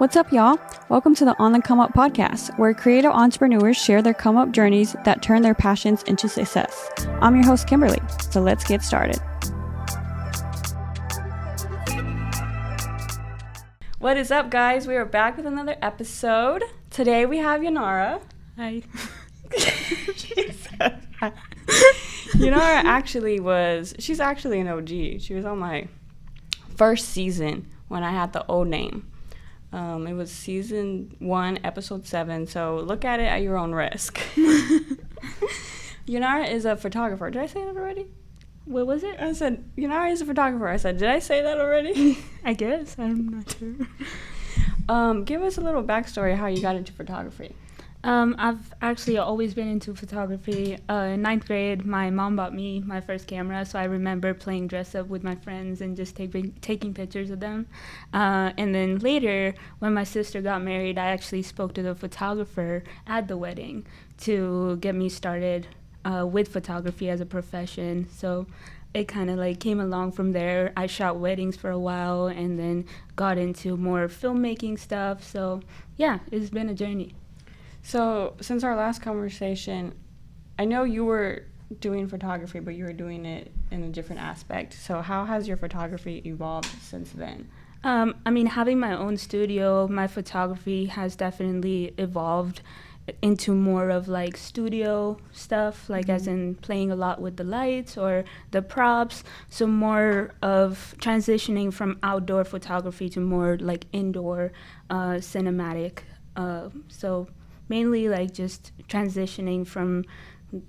What's up, y'all? Welcome to the On the Come Up podcast, where creative entrepreneurs share their come up journeys that turn their passions into success. I'm your host, Kimberly, so let's get started. What is up, guys? We are back with another episode. Today we have Inara. Hi. Inara she's actually an OG. She was on my first season when I had the old name. It was season 1, episode 7, so look at it at your own risk. Inara is a photographer. Did I say that already? What was it? I said, Inara is a photographer. I said, did I say that already? I guess. I'm not sure. Give us a little backstory how you got into photography. I've actually always been into photography. In 9th grade, my mom bought me my first camera, so I remember playing dress up with my friends and just taking pictures of them. And then later, when my sister got married, I actually spoke to the photographer at the wedding to get me started with photography as a profession. So it kind of like came along from there. I shot weddings for a while and then got into more filmmaking stuff. So yeah, it's been a journey. So since our last conversation, I know you were doing photography, but you were doing it in a different aspect. So how has your photography evolved since then? Having my own studio, my photography has definitely evolved into more of like studio stuff, like as in playing a lot with the lights or the props. So more of transitioning from outdoor photography to more like indoor cinematic. So mainly like just transitioning from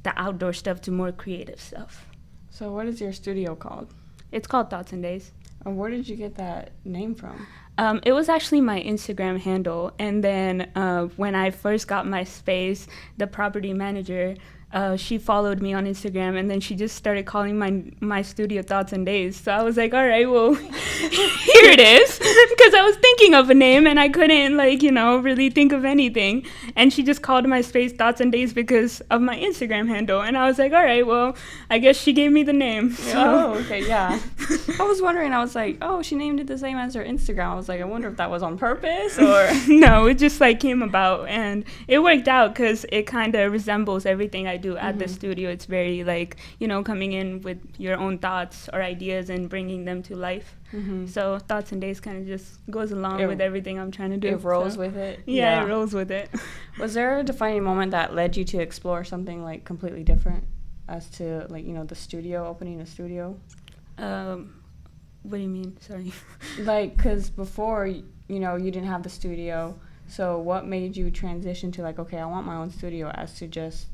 the outdoor stuff to more creative stuff. So what is your studio called? It's called Thoughts and Days. And where did you get that name from? It was actually my Instagram handle. And then when I first got my space, the property manager, she followed me on Instagram, and then she just started calling my studio Thoughts and Days. So I was like, all right, well, here it is. Because I was thinking of a name, and I couldn't, really think of anything. And she just called my space Thoughts and Days because of my Instagram handle. And I was like, all right, well, I guess she gave me the name. So. Oh, okay, yeah. I was wondering, I was like, oh, she named it the same as her Instagram. I was like, I wonder if that was on purpose or... No, it just came about, and it worked out because it kind of resembles everything I do at the studio. It's very coming in with your own thoughts or ideas and bringing them to life. So Thoughts and Days kind of just goes along with everything I'm trying to do. It rolls with it. Yeah, it rolls with it. Was there a defining moment that led you to explore something like completely different as to the studio, opening a studio? What do you mean? Sorry. Because before you didn't have the studio, so what made you transition to okay, I want my own studio, as to just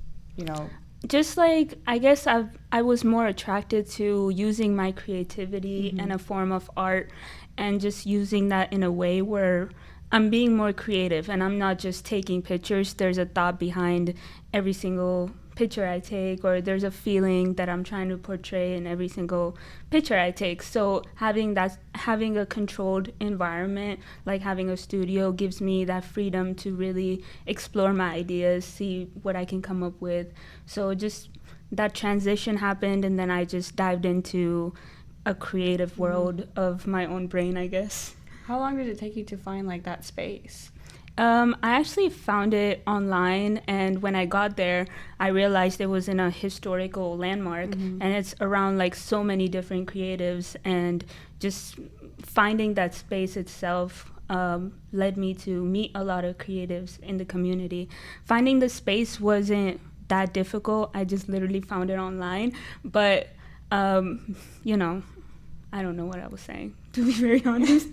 I guess I was more attracted to using my creativity in a form of art, and just using that in a way where I'm being more creative and I'm not just taking pictures. There's a thought behind every single picture I take, or there's a feeling that I'm trying to portray in every single picture I take. So having a controlled environment, like having a studio, gives me that freedom to really explore my ideas, see what I can come up with. So just that transition happened, and then I just dived into a creative world of my own brain, I guess. How long did it take you to find that space? I actually found it online, and when I got there, I realized it was in a historical landmark, and it's around so many different creatives, and just finding that space itself led me to meet a lot of creatives in the community. Finding the space wasn't that difficult. I just literally found it online, but I don't know what I was saying, to be very honest.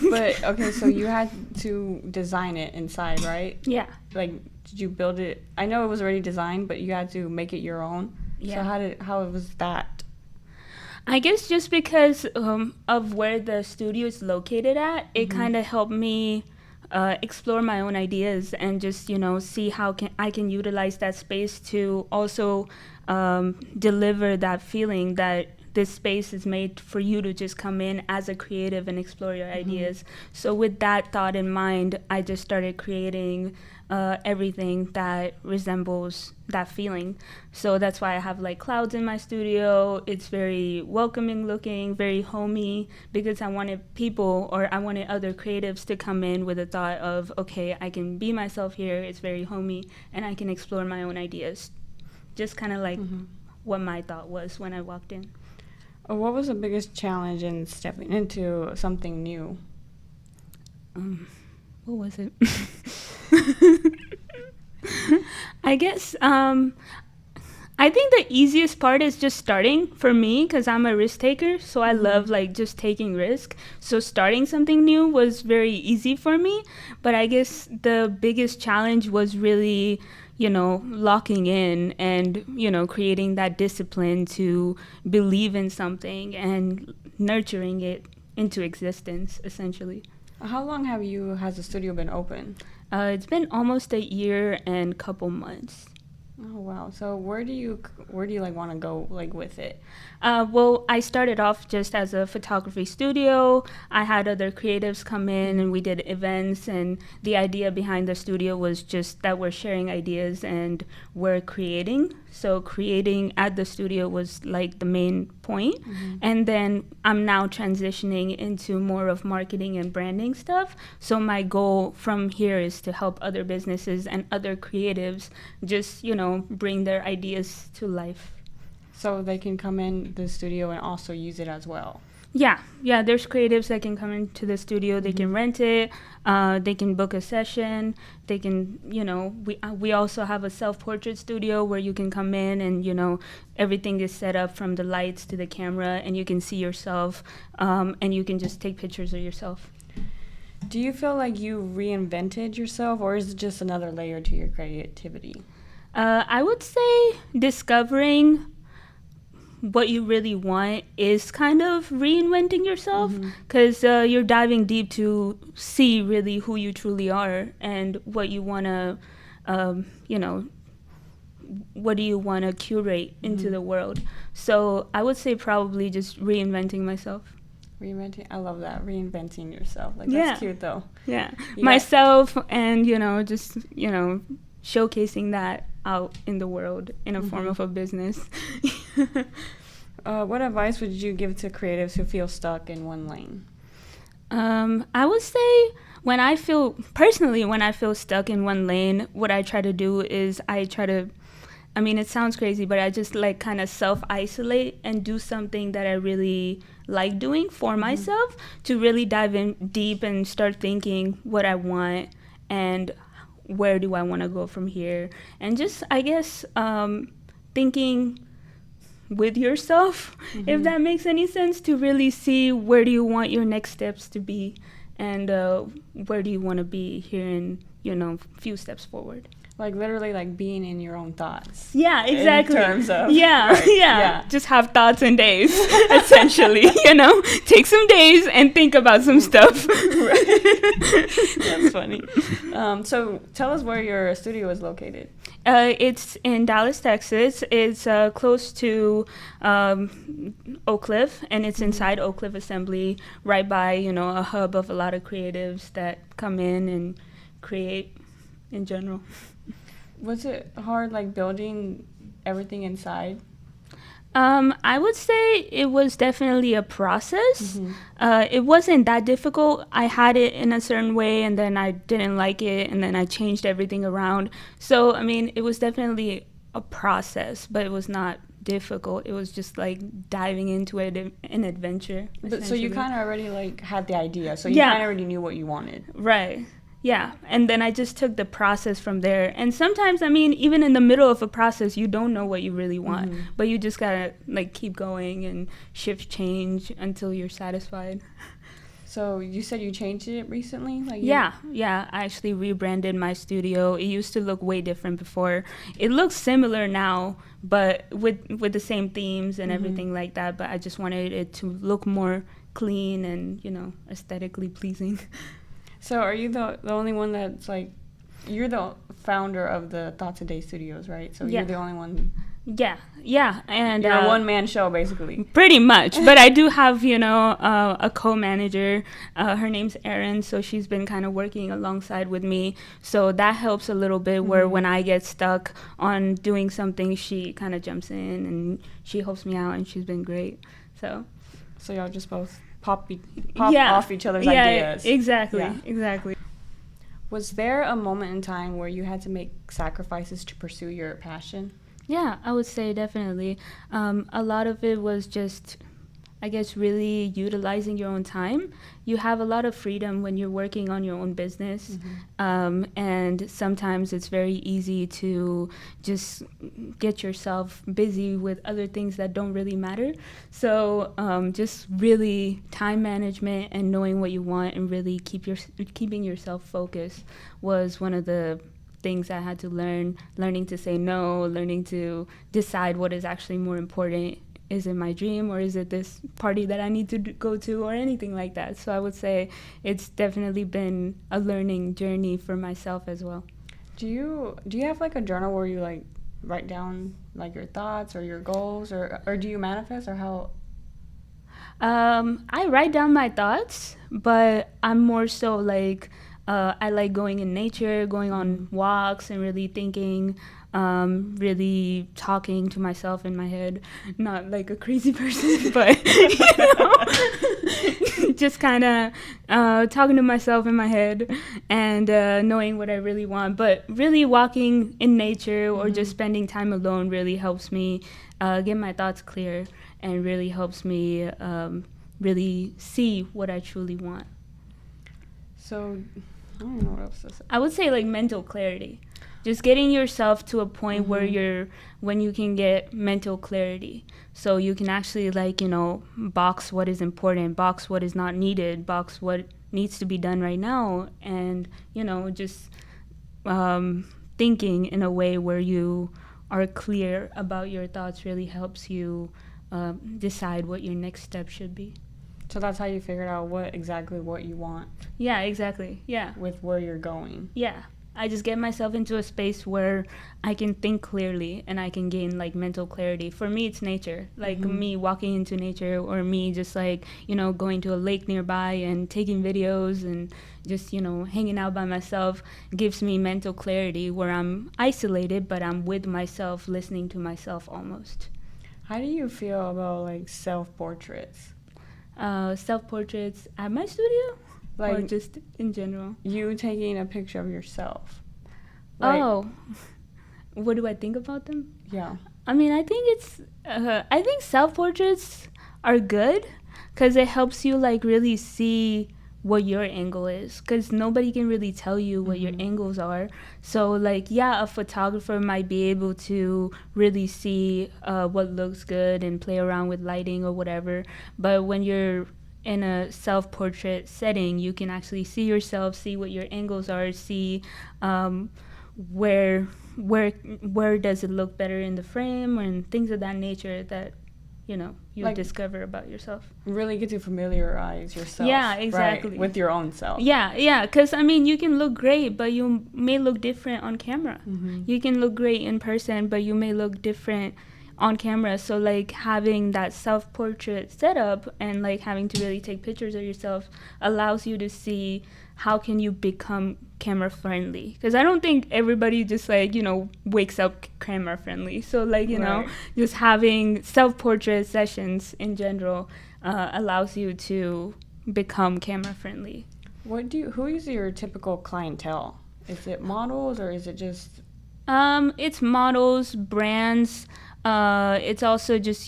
But, okay, so you had to design it inside, right? Yeah. Did you build it? I know it was already designed, but you had to make it your own. Yeah. So how was that? I guess just because of where the studio is located at, it kind of helped me explore my own ideas and just, see how I can utilize that space to also deliver that feeling that this space is made for you to just come in as a creative and explore your ideas. So with that thought in mind, I just started creating everything that resembles that feeling. So that's why I have like clouds in my studio. It's very welcoming looking, very homey, because I wanted other creatives to come in with a thought of, okay, I can be myself here. It's very homey and I can explore my own ideas. Just kind of like what my thought was when I walked in. What was the biggest challenge in stepping into something new? What was it? I guess I think the easiest part is just starting for me, because I'm a risk taker, so I love like just taking risk. So starting something new was very easy for me, but I guess the biggest challenge was really, locking in and, creating that discipline to believe in something and nurturing it into existence, essentially. How long has the studio been open? It's been almost a year and couple months. Oh wow! So where do you like want to go like with it? Well, I started off just as a photography studio. I had other creatives come in and we did events, and the idea behind the studio was just that we're sharing ideas and we're creating. So creating at the studio was like the main point. And then I'm now transitioning into more of marketing and branding stuff. So my goal from here is to help other businesses and other creatives just, bring their ideas to life. So they can come in the studio and also use it as well. Yeah, there's creatives that can come into the studio. They can rent it. They can book a session. They can, we also have a self-portrait studio where you can come in and, everything is set up from the lights to the camera, and you can see yourself, and you can just take pictures of yourself. Do you feel like you reinvented yourself, or is it just another layer to your creativity? I would say discovering what you really want is kind of reinventing yourself, because you're diving deep to see really who you truly are and what you want to, what do you want to curate into the world. So I would say probably just reinventing myself. Reinventing, I love that. Reinventing yourself. Like, that's cute though. Yeah. Myself and, just, showcasing that out in the world in a form of a business. What advice would you give to creatives who feel stuck in one lane? I would say when I feel stuck in one lane, what I try to do is it sounds crazy, but I just like kind of self-isolate and do something that I really like doing for myself, to really dive in deep and start thinking what I want and where do I want to go from here. And just, I guess, thinking with yourself, if that makes any sense, to really see where do you want your next steps to be, and where do you want to be here in, few steps forward. Like literally like being in your own thoughts. Yeah, exactly. In terms of, yeah. Just have thoughts and days, essentially, Take some days and think about some stuff. That's funny. So tell us where your studio is located. It's in Dallas, Texas. It's close to Oak Cliff, and it's inside Oak Cliff Assembly, right by, a hub of a lot of creatives that come in and create in general. Was it hard, like, building everything inside? I would say it was definitely a process. It wasn't that difficult. I had it in a certain way, and then I didn't like it, and then I changed everything around. So, it was definitely a process, but it was not difficult. It was just like diving into it, an adventure. But so you kind of already like had the idea, so you kind of already knew what you wanted. Right. Yeah, and then I just took the process from there. And sometimes, even in the middle of a process, you don't know what you really want, but you just gotta like keep going and shift change until you're satisfied. So you said you changed it recently? Yeah, I actually rebranded my studio. It used to look way different before. It looks similar now, but with the same themes and everything like that, but I just wanted it to look more clean and, aesthetically pleasing. So are you the only one that's like, you're the founder of the Thoughts a Day Studios, right? So you're the only one Yeah, and You're a one-man show, basically. pretty much. But I do have, a co-manager. Her name's Erin, so she's been kind of working alongside with me. So that helps a little bit. Where when I get stuck on doing something, she kind of jumps in and she helps me out, and she's been great. So y'all just both pop off each other's ideas. Exactly. Was there a moment in time where you had to make sacrifices to pursue your passion? Yeah, I would say definitely. A lot of it was just, I guess, really utilizing your own time. You have a lot of freedom when you're working on your own business. And sometimes it's very easy to just get yourself busy with other things that don't really matter. So just really time management and knowing what you want and really keeping yourself focused was one of the things I had to learning to say no, learning to decide what is actually more important. Is it my dream, or is it this party that I need to go to, or anything like that? So I would say it's definitely been a learning journey for myself as well. Do you have like a journal where you like write down like your thoughts or your goals, or do you manifest, or how? I write down my thoughts, but I'm more so like I like going in nature, going on walks, and really thinking, really talking to myself in my head. Not like a crazy person, but just kind of talking to myself in my head and knowing what I really want. But really walking in nature or just spending time alone really helps me get my thoughts clear, and really helps me really see what I truly want. So I don't know what else to say. I would say like mental clarity. Just getting yourself to a point where when you can get mental clarity. So you can actually box what is important, box what is not needed, box what needs to be done right now. And, just thinking in a way where you are clear about your thoughts really helps you decide what your next step should be. So that's how you figured out what you want. Yeah, exactly. Yeah. With where you're going. Yeah. I just get myself into a space where I can think clearly and I can gain like mental clarity. For me, it's nature. Like me walking into nature, or me just going to a lake nearby and taking videos and just, hanging out by myself gives me mental clarity where I'm isolated, but I'm with myself, listening to myself almost. How do you feel about like self-portraits? Self-portraits at my studio, or just in general? You taking a picture of yourself. What do I think about them? Yeah. I mean, I think self-portraits are good because it helps you like really see what your angle is, because nobody can really tell you what your angles are. So a photographer might be able to really see what looks good and play around with lighting or whatever, but when you're in a self-portrait setting, you can actually see yourself, see what your angles are, see where does it look better in the frame, and things of that nature that you discover about yourself. Really get to familiarize yourself. Yeah, exactly. Right, with your own self. Yeah, because you can look great, but you may look different on camera. You can look great in person, but you may look different on camera. So having that self-portrait setup and having to really take pictures of yourself allows you to see how can you become camera friendly, because I don't think everybody just wakes up camera friendly. So just having self-portrait sessions in general allows you to become camera friendly. Who is your typical clientele? Is it models, or is it just it's models, brands. It's also just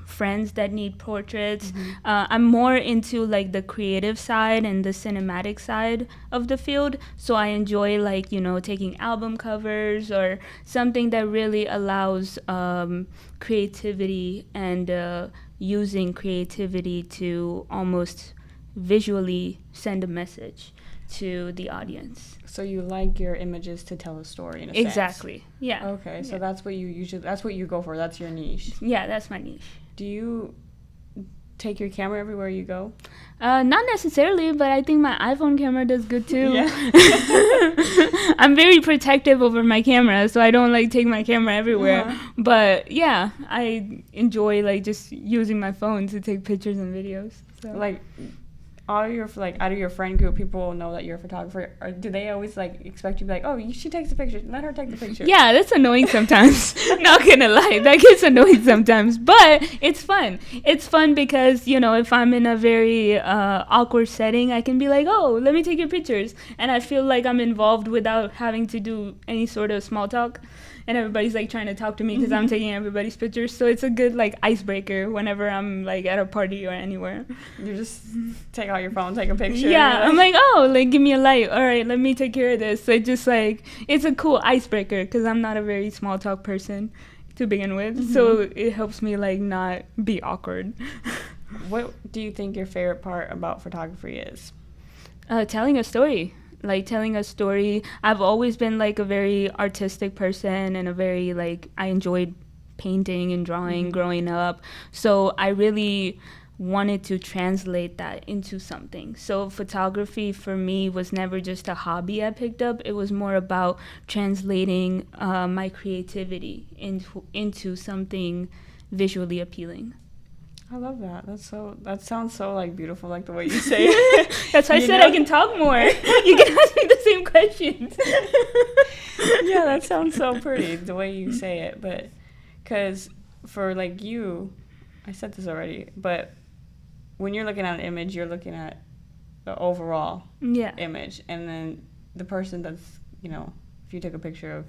friends that need portraits. I'm more into the creative side and the cinematic side of the field, so I enjoy taking album covers or something that really allows creativity and using creativity to almost visually send a message to the audience. So you like your images to tell a story in a Exactly. sense. Yeah. Okay, so that's what you go for. That's your niche. Yeah, that's my niche. Do take your camera everywhere you go? Not necessarily, but I think my iPhone camera does good too. Yeah. I'm very protective over my camera, so I don't like take my camera everywhere. Uh-huh. But yeah, I enjoy like just using my phone to take pictures and videos. So. Like, all your out of your friend group, people know that you're a photographer. Or do they always like expect you to be like, oh, she takes the picture, let her take the picture? Yeah, that's annoying sometimes. Not gonna lie, that gets annoying sometimes, but it's fun. It's fun because, you know, if I'm in a very awkward setting, I can be like, oh, let me take your pictures, and I feel like I'm involved without having to do any sort of small talk. And everybody's like trying to talk to me because I'm taking everybody's pictures. So it's a good like icebreaker whenever I'm like at a party or anywhere. You just take out your phone, take a picture. Yeah, I'm like, oh, like give me a light. All right, let me take care of this. So it just like, it's a cool icebreaker because I'm not a very small talk person to begin with. Mm-hmm. So it helps me like not be awkward. What do you think your favorite part about photography is? Telling a story. Like telling a story. I've always been like a very artistic person and a very like, I enjoyed painting and drawing growing up. So I really wanted to translate that into something. So photography for me was never just a hobby I picked up. It was more about translating my creativity into something visually appealing. I love that. That sounds so like beautiful, like the way you say it. That's why I said I can talk more. You can ask me the same questions. Yeah, that sounds so pretty, the way you say it. But because for like you, I said this already, but when you're looking at an image, you're looking at the overall image. And then the person that's, you know, if you took a picture of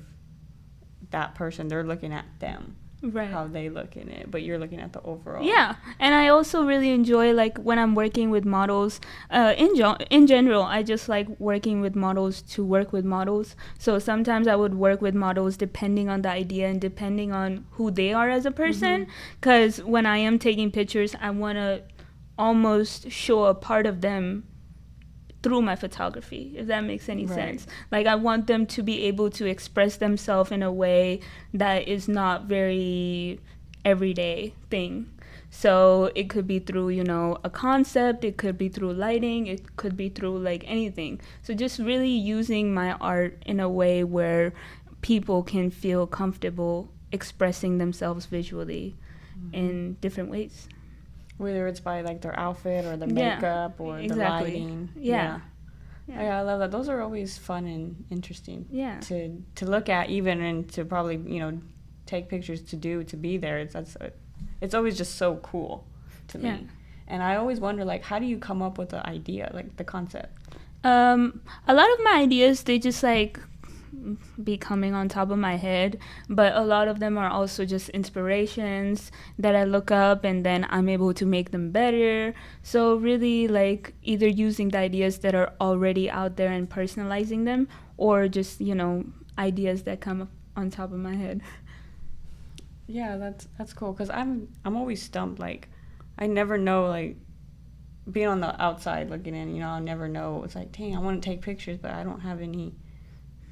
that person, they're looking at them. Right. How they look in it, but you're looking at the overall. Yeah, and I also really enjoy like when I'm working with models. In general, I just like working with models to work with models. So sometimes I would work with models depending on the idea and depending on who they are as a person. Because when I am taking pictures, I want to almost show a part of them through my photography, if that makes any sense. Like I want them to be able to express themselves in a way that is not very everyday thing. So it could be through, you know, a concept, it could be through lighting, it could be through like anything. So just really using my art in a way where people can feel comfortable expressing themselves visually in different ways. Whether it's by like their outfit or the makeup or the lighting. Yeah, I love that. Those are always fun and interesting. Yeah. To look at even and to probably, you know, take pictures to be there. It's always just so cool to me. And I always wonder like, how do you come up with the idea, like the concept? A lot of my ideas, they just like be coming on top of my head, but a lot of them are also just inspirations that I look up and then I'm able to make them better. So really like either using the ideas that are already out there and personalizing them, or just, you know, ideas that come up on top of my head. Yeah, that's cool, because I'm always stumped. Like I never know, like being on the outside looking in, you know, I'll never know. It's like, dang, I want to take pictures, but I don't have any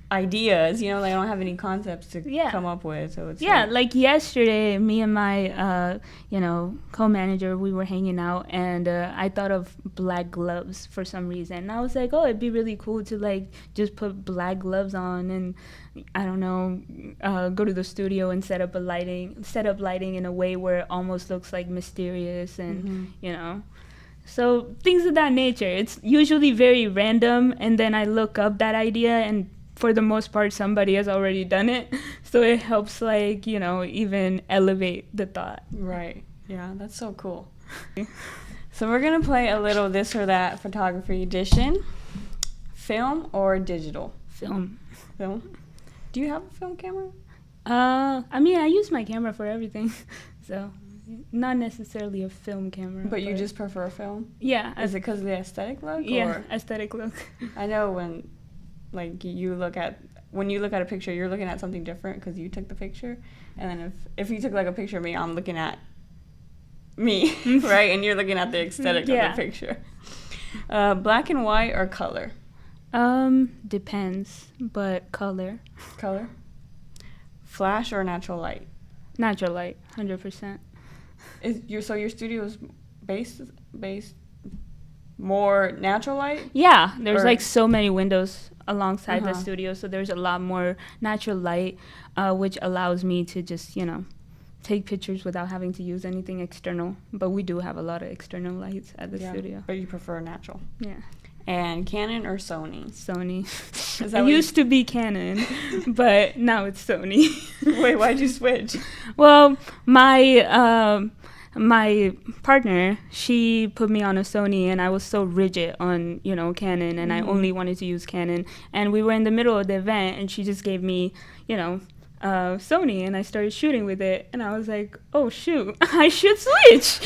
ideas, you know, like I don't have any concepts to come up with. So it's like yesterday, me and my you know, co-manager, we were hanging out, and I thought of black gloves for some reason. And I was like, oh, it'd be really cool to like just put black gloves on and I don't know, go to the studio and set up lighting in a way where it almost looks like mysterious and you know. So things of that nature. It's usually very random, and then I look up that idea, and for the most part, somebody has already done it. So it helps, like, you know, even elevate the thought. Right. Yeah, that's so cool. So we're going to play a little this or that photography edition. Film or digital? Film. Film. Do you have a film camera? I mean, I use my camera for everything. So not necessarily a film camera. But you just prefer film? Yeah. Is it because of the aesthetic look? Yeah, aesthetic look. I know when... Like when you look at a picture, you're looking at something different because you took the picture, and then if you took like a picture of me, I'm looking at me, right? And you're looking at the aesthetic of the picture. Black and white or color? Depends, but color. Color. Flash or natural light? Natural light, 100%. So your studio is based more natural light? Yeah, there's Or- like so many windows alongside the Uh-huh. studio, so there's a lot more natural light, which allows me to just, take pictures without having to use anything external. But we do have a lot of external lights at the studio. But you prefer natural. Yeah. And Canon or Sony? Sony. Is that It what used to be Canon, but now it's Sony. Wait, why'd you switch? Well, my partner, she put me on a Sony, and I was so rigid on, Canon, and I only wanted to use Canon. And we were in the middle of the event, and she just gave me, Sony, and I started shooting with it, and I was like, oh shoot, I should switch.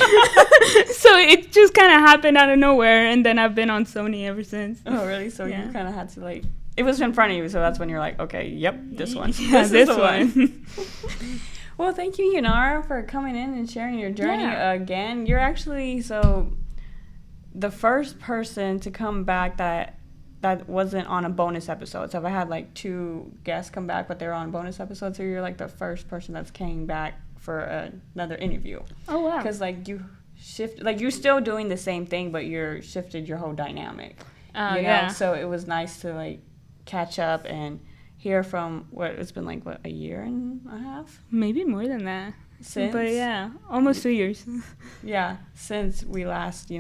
So it just kind of happened out of nowhere, and then I've been on Sony ever since. Oh, really? So Yeah. you kind of had to like, it was in front of you, so that's when you're like, okay, yep, this one. Yeah, this is the one. Well, thank you, Inara, for coming in and sharing your journey again. You're actually the first person to come back that wasn't on a bonus episode. So if I had like 2 guests come back, but they're on bonus episodes, so you're like the first person that's came back for another interview. Oh, wow. Because like you shift, like you're still doing the same thing, but you're shifted your whole dynamic. Yeah. So it was nice to like catch up and hear from it's been like a year and a half Maybe more than that. since. But yeah, almost 2 years. Yeah, since we last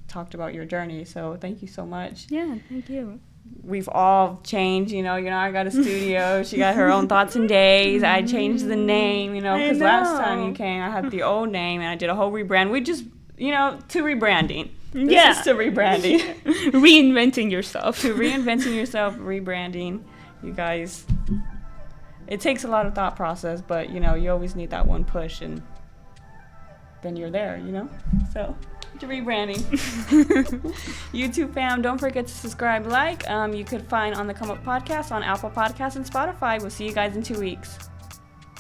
talked about your journey. So thank you so much. Yeah, thank you. We've all changed, I got a studio. She got her own thoughts and days. I changed the name, because last time you came, I had the old name and I did a whole rebrand. We just, to rebranding. This is to rebranding. Reinventing yourself. To reinventing yourself, rebranding. You guys, it takes a lot of thought process, but, you always need that one push and then you're there, So, to rebranding. YouTube fam, don't forget to subscribe, you could find On the Come Up podcast on Apple Podcasts and Spotify. We'll see you guys in 2 weeks.